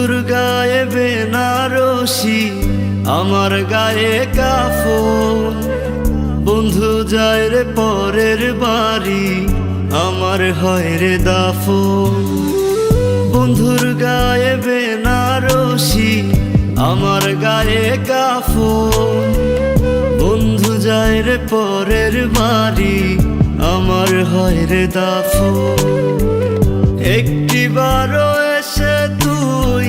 বন্ধুর গায়ে বেনারসি, আমার গায়ে কাফন। বন্ধু যায় রে পরের বাড়ি, আমার হয় রে দাফন। বন্ধুর গায়ে বেনারসি, আমার গায়ে কাফন। বন্ধু যায় রে পরের বাড়ি, আমার হয় রে দাফন। একটিবারও এসে তুই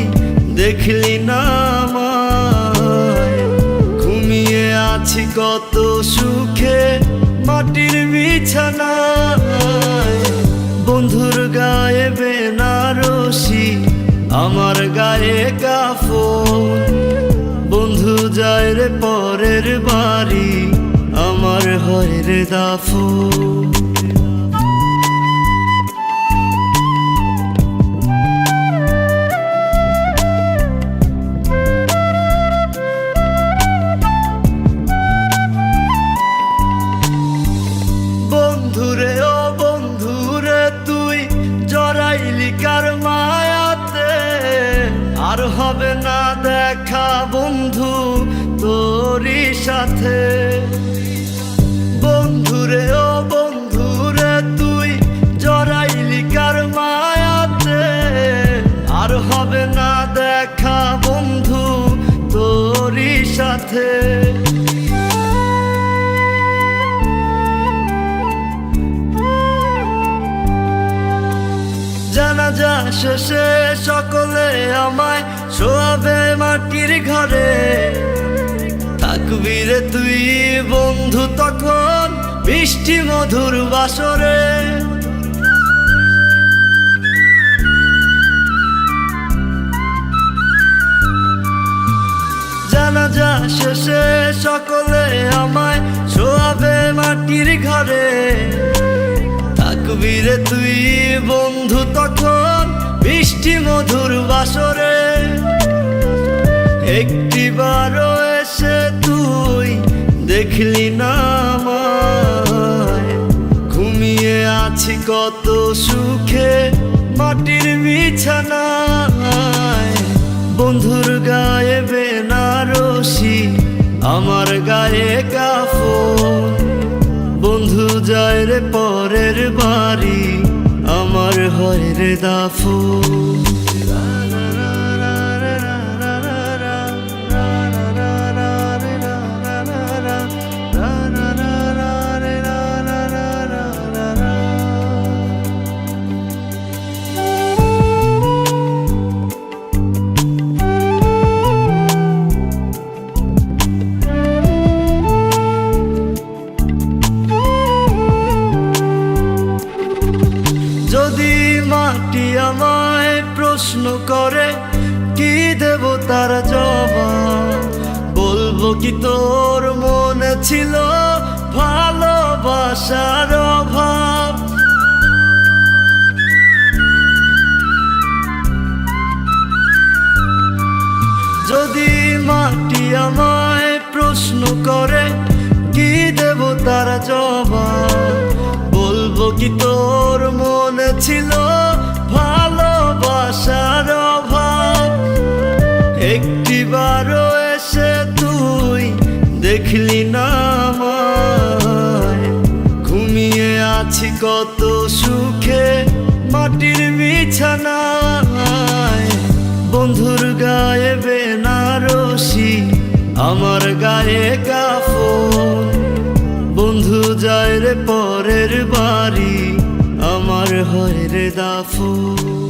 দেখলি না আমায়, ঘুমিয়ে আছি কত সুখে মাটির বিছানায়। বন্ধুর গায়ে বেনারসি, আমার গায়ে কাফন। বন্ধু যায় রে পরের বাড়ি, আমার হয় রে দাফন। বন্ধুরে ও বন্ধুরে তুই জড়াইলি কার মায়াতে, আর হবে না দেখা বন্ধু তোরই সাথে। বন্ধুরে ও বন্ধুরে তুই জড়াইলি কার মায়াতে, আর হবে না দেখা বন্ধু তোরই সাথে। জানাজা শেষে সকলে আমায় শোয়াবে মাটির ঘরে, থাকবি রে তুই বন্ধু তখন মিষ্টি মধুর বাসরে। জানাজা শেষে সকলে আমায় শোয়াবে মাটির ঘরে, থাকবি রে তুই বন্ধু তখন মিষ্টি মধুর বাসরে। একটিবারও এসে তুই দেখলি না আমায়, ঘুমিয়ে আছি কত সুখে মাটির বিছানায়। বন্ধুর গায়ে বেনারসি, আমার গায়ে কাফন। বন্ধু যায় রে পরের বাড়ি, আমার হয় রে দাফন। যদি মাটি আমায় প্রশ্ন করে কি দেব তার জবাব, বলবো কি তোর মনে ছিল ভালোবাসার অভাব। যদি মাটি আমায় প্রশ্ন করে কি দেব তার জবাব, বলবো কি তোর মনে ছিল ভালোবাসার অভাব। একটিবারও এসে তুই দেখলি না আমায়, ঘুমিয়ে আছি কত সুখে মাটির বিছানায়। বন্ধুর গায়ে বেনারসি, আমার গায়ে কাফন। বন্ধু যায় রে পরের বাড়ি, আমার হয় রে দাফন।